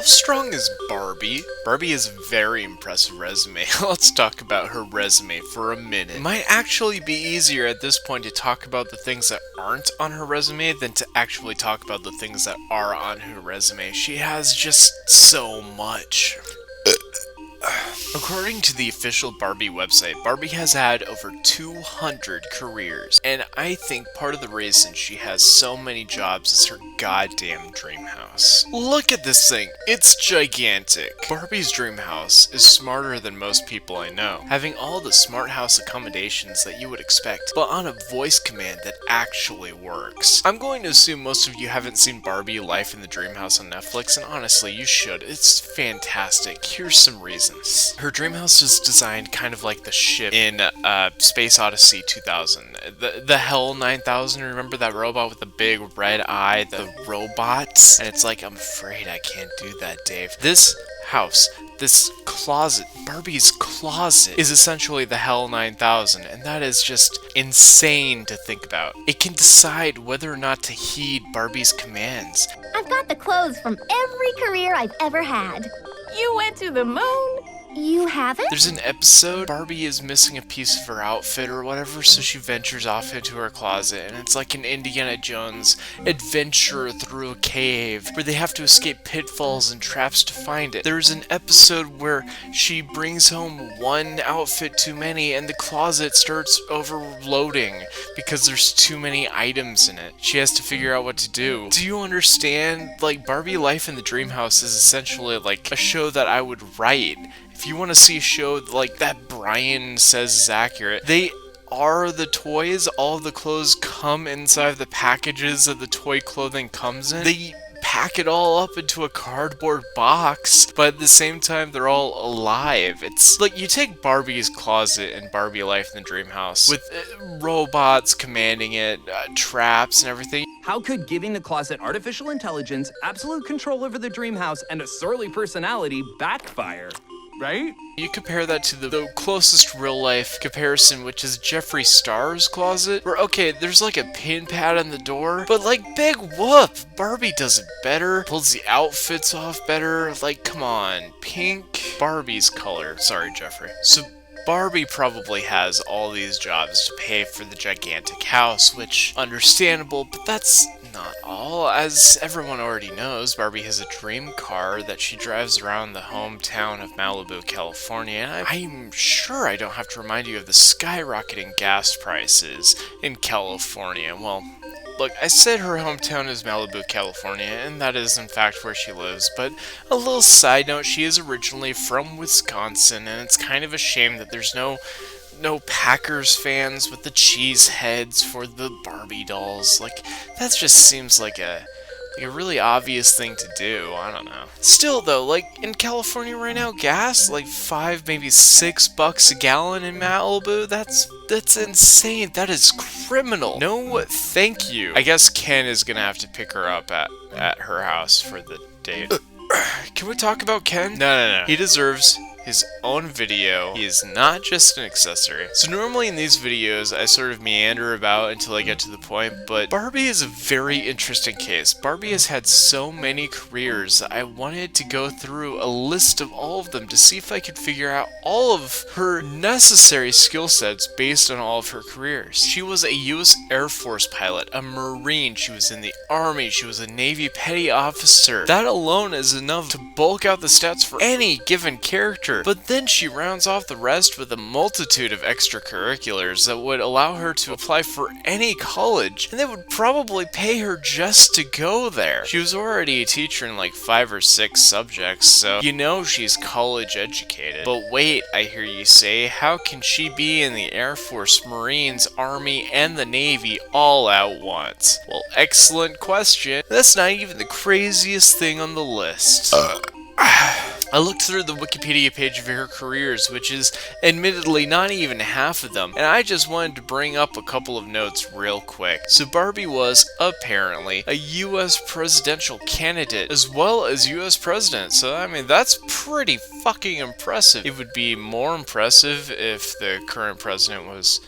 How strong is Barbie? Barbie has a very impressive resume. Let's talk about her resume for a minute. It might actually be easier at this point to talk about the things that aren't on her resume than to actually talk about the things that are on her resume. She has just so much. According to the official Barbie website, Barbie has had over 200 careers, and I think part of the reason she has so many jobs is her goddamn dream house. Look at this thing, it's gigantic. Barbie's dream house is smarter than most people I know, having all the smart house accommodations that you would expect, but on a voice command that actually works. I'm going to assume most of you haven't seen Barbie Life in the Dream House on Netflix, and honestly, you should. It's fantastic. Here's some reasons. Her dream house is designed kind of like the ship in Space Odyssey 2000. The Hell 9000, remember that robot with the big red eye? The robot? And it's like, I'm afraid I can't do that, Dave. This house, this closet, Barbie's closet, is essentially the Hell 9000, and that is just insane to think about. It can decide whether or not to heed Barbie's commands. I've got the clothes from every career I've ever had. You went to the moon? You haven't? There's an episode, Barbie is missing a piece of her outfit or whatever, so she ventures off into her closet, and it's like an Indiana Jones adventure through a cave, where they have to escape pitfalls and traps to find it. There's an episode where she brings home one outfit too many, and the closet starts overloading, because there's too many items in it. She has to figure out what to do. Do you understand? Like, Barbie Life in the Dream House is essentially like a show that I would write. If you want to see a show like that Brian says is accurate, they are the toys. All of the clothes come inside the packages that the toy clothing comes in. They pack it all up into a cardboard box, but at the same time they're all alive. It's like you take Barbie's closet and Barbie Life in the Dream House with robots commanding it, traps and everything. How could giving the closet artificial intelligence, absolute control over the dream house, and a surly personality backfire? Right? You compare that to the closest real-life comparison, which is Jeffree Star's closet, where, okay, there's like a pin pad on the door, but like, big whoop! Barbie does it better, pulls the outfits off better, like, come on, pink, Barbie's color. Sorry, Jeffree. So, Barbie probably has all these jobs to pay for the gigantic house, which, understandable, but that's not all. As everyone already knows, Barbie has a dream car that she drives around the hometown of Malibu, California, and I'm sure I don't have to remind you of the skyrocketing gas prices in California. Well, look, I said her hometown is Malibu, California, and that is in fact where she lives, but a little side note, she is originally from Wisconsin, and it's kind of a shame that there's no Packers fans with the cheese heads for the Barbie dolls. Like, that just seems like a really obvious thing to do. I don't know. Still though, like, in California right now, gas, like $5, maybe $6 a gallon in Malibu, that's insane. That is criminal. No, thank you. I guess Ken is gonna have to pick her up at her house for the date. Can we talk about Ken? No. He deserves his own video. He is not just an accessory. So normally in these videos, I sort of meander about until I get to the point, but Barbie is a very interesting case. Barbie has had so many careers that I wanted to go through a list of all of them to see if I could figure out all of her necessary skill sets based on all of her careers. She was a U.S. Air Force pilot, a Marine, she was in the Army, she was a Navy petty officer. That alone is enough to bulk out the stats for any given character. But then she rounds off the rest with a multitude of extracurriculars that would allow her to apply for any college, and they would probably pay her just to go there. She was already a teacher in like 5 or 6 subjects, so you know she's college educated. But wait, I hear you say, how can she be in the Air Force, Marines, Army, and the Navy all at once? Well, excellent question. That's not even the craziest thing on the list. I looked through the Wikipedia page of her careers, which is admittedly not even half of them, and I just wanted to bring up a couple of notes real quick. So Barbie was, apparently, a US presidential candidate, as well as US president, so I mean, that's pretty fucking impressive. It would be more impressive if the current president was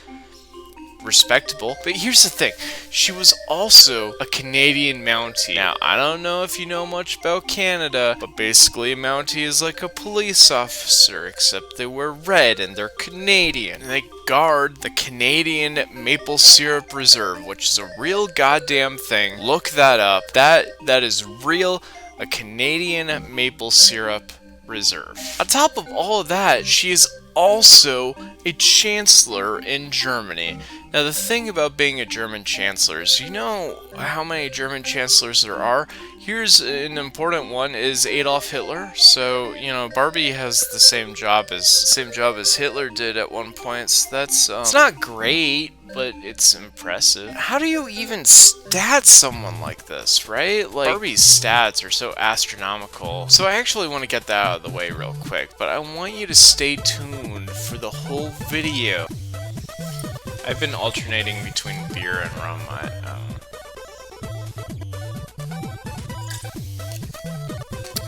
respectable. But here's the thing, she was also a Canadian Mountie. Now, I don't know if you know much about Canada, but basically a Mountie is like a police officer, except they wear red and they're Canadian. And they guard the Canadian Maple Syrup Reserve, which is a real goddamn thing. Look that up. That is real, a Canadian Maple Syrup Reserve. On top of all of that, she is also a chancellor in Germany. Now, the thing about being a German chancellor is, you know how many German chancellors there are? Here's an important one, is Adolf Hitler. So, you know, Barbie has the same job as Hitler did at one point. So that's it's not great, but it's impressive. How do you even stat someone like this, right? Like, Barbie's stats are so astronomical. So I actually want to get that out of the way real quick, but I want you to stay tuned for the whole video. I've been alternating between beer and rum.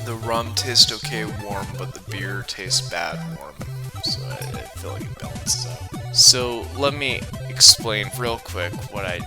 The rum tastes okay warm, but the beer tastes bad warm. So I feel like it balances out. So let me explain real quick what I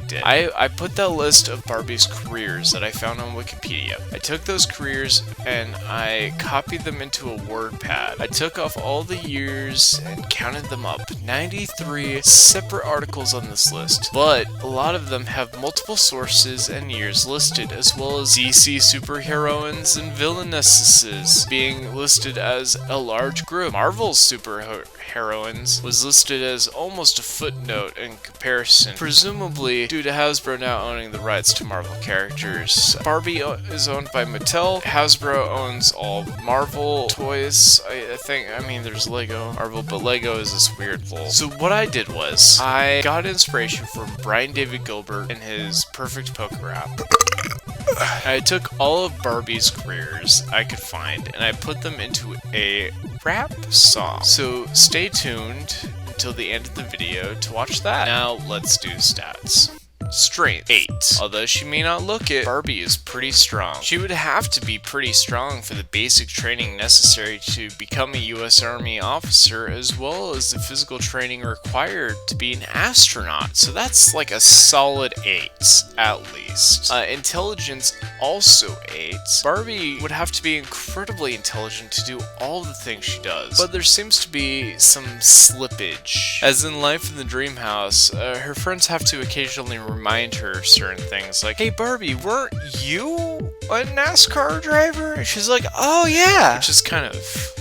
did. I put that list of Barbie's careers that I found on Wikipedia. I took those careers and I copied them into a WordPad. I took off all the years and counted them up. 93 separate articles on this list, but a lot of them have multiple sources and years listed, as well as DC superheroines and villainesses being listed as a large group. Marvel's superheroines was listed as almost a footnote in comparison, presumably due to Hasbro now owning the rights to Marvel characters. Barbie is owned by Mattel. Hasbro owns all Marvel toys. I mean, there's Lego Marvel, but Lego is this weird lol. So what I did was, I got inspiration from Brian David Gilbert and his Perfect Poker Rap. I took all of Barbie's careers I could find and I put them into a rap song. So stay tuned until the end of the video to watch that. Now let's do stats. Strength, 8. Although she may not look it, Barbie is pretty strong. She would have to be pretty strong for the basic training necessary to become a US Army officer, as well as the physical training required to be an astronaut. So that's like a solid 8, at least. Intelligence, also 8. Barbie would have to be incredibly intelligent to do all the things she does, but there seems to be some slippage. As in Life in the Dream House, her friends have to occasionally remind her certain things, like, hey Barbie, weren't you a NASCAR driver? And she's like, oh yeah, which is kind of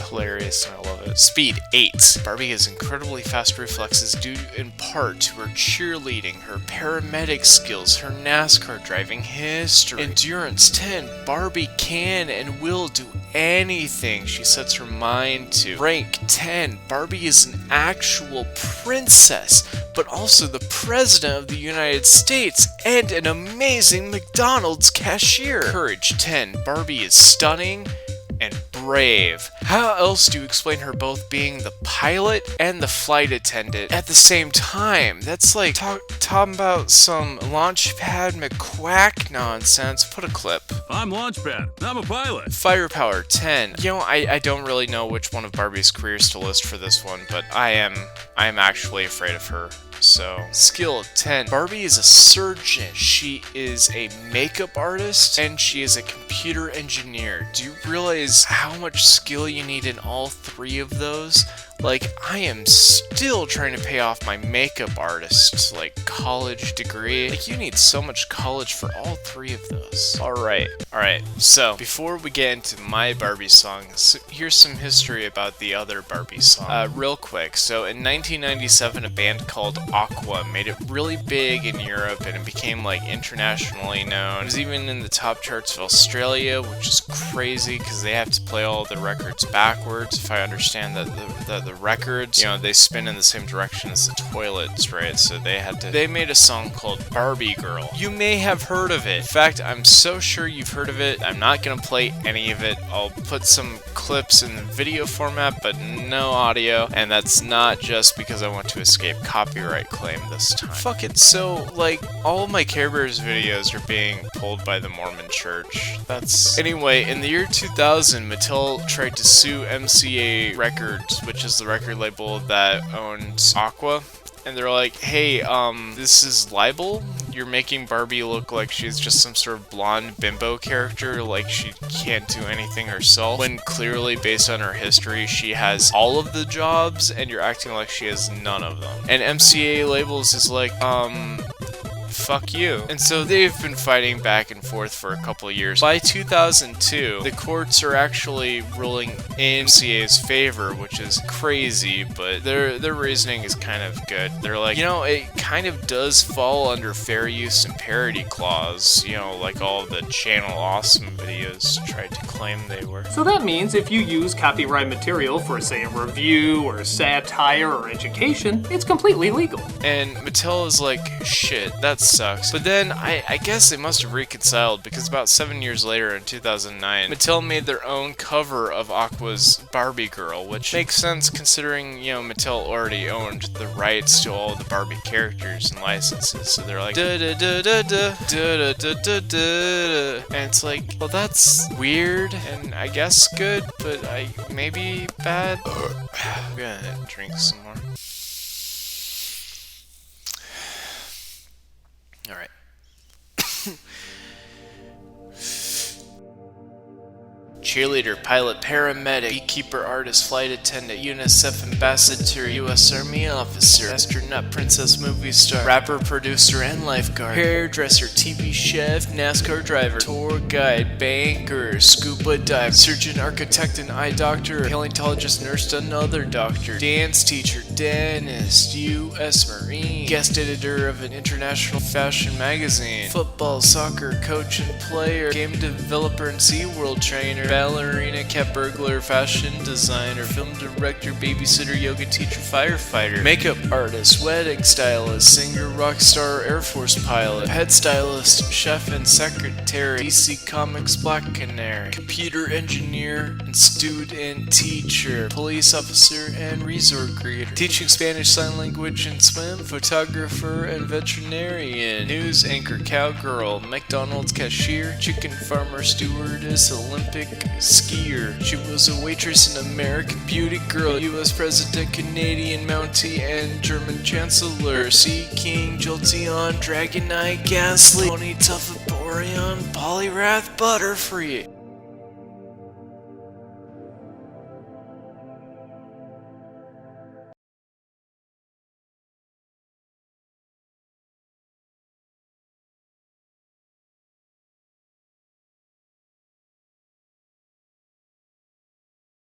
hilarious and I love it. Speed, 8. Barbie has incredibly fast reflexes due in part to her cheerleading, her paramedic skills, her NASCAR driving history. Endurance, 10. Barbie can and will do anything she sets her mind to. Rank, 10. Barbie is an actual princess, but also the president of the United States and an amazing McDonald's cashier. Courage, 10. Barbie is stunning and brave. How else do you explain her both being the pilot and the flight attendant at the same time? That's like talking about some Launchpad McQuack nonsense. Put a clip. I'm Launchpad. I'm a pilot. Firepower, 10. You know, I don't really know which one of Barbie's careers to list for this one, but I am actually afraid of her. So, skill, 10. Barbie is a surgeon. She is a makeup artist, and she is a computer engineer. Do you realize how much skill you need in all 3 of those? Like, I am still trying to pay off my makeup artist, like, college degree. Like, you need so much college for all 3 of those. Alright, so, before we get into my Barbie songs, here's some history about the other Barbie song. Real quick, so in 1997, a band called Aqua made it really big in Europe, and it became, like, internationally known. It was even in the top charts of Australia, which is crazy, because they have to play all the records backwards, if I understand that the records, you know, they spin in the same direction as the toilets, right? So they made a song called Barbie Girl. You may have heard of it. In fact, I'm so sure you've heard of it. I'm not gonna play any of it. I'll put some clips in the video format, but no audio, and that's not just because I want to escape copyright claim this time. Fuck it. So, like, all of my Care Bears videos are being pulled by the Mormon Church. Anyway, in the year 2000, Mattel tried to sue MCA Records, which is the record label that owned Aqua, and they're like, hey, this is libel? You're making Barbie look like she's just some sort of blonde bimbo character, like she can't do anything herself, when clearly, based on her history, she has all of the jobs, and you're acting like she has none of them. And MCA Labels is like, fuck you. And so they've been fighting back and forth for a couple of years. By 2002, the courts are actually ruling in MCA's favor, which is crazy, but their reasoning is kind of good. They're like, you know, it kind of does fall under fair use and parody clause, you know, like all the Channel Awesome videos tried to claim they were. So that means if you use copyright material for, say, a review or satire or education, it's completely legal. And Mattel is like, shit, that sucks. But then I guess they must have reconciled, because about 7 years later in 2009, Mattel made their own cover of Aqua's Barbie girl, which makes sense considering, you know, Mattel already owned the rights to all the Barbie characters and licenses. So they're like, da da da da da da da da da, and it's like, well, that's weird and I guess good, but maybe bad. I'm gonna drink some more. Alright. Cheerleader, pilot, paramedic, beekeeper, artist, flight attendant, UNICEF ambassador, U.S. Army officer, astronaut, princess, movie star, rapper, producer, and lifeguard, hairdresser, TV chef, NASCAR driver, tour guide, banker, scuba diver, surgeon, architect, and eye doctor, paleontologist, nurse, another doctor, dance teacher, dentist, U.S. Marine, guest editor of an international fashion magazine, football, soccer, coach and player, game developer and SeaWorld trainer, ballerina, cat burglar, fashion designer, film director, babysitter, yoga teacher, firefighter, makeup artist, wedding stylist, singer, rock star, Air Force pilot, head stylist, chef and secretary, DC Comics Black Canary, computer engineer and student teacher, police officer and resort creator, teaching Spanish sign language and swim, photographer and veterinarian, news anchor, cowgirl, McDonald's cashier, chicken farmer, stewardess, Olympic skier. She was a waitress and American beauty girl, US president, Canadian Mountie, and German chancellor. Sea King, Jolteon, Dragonite, Ghastly, Pony, Tuffet, Boreon, Polyrath, Butterfree.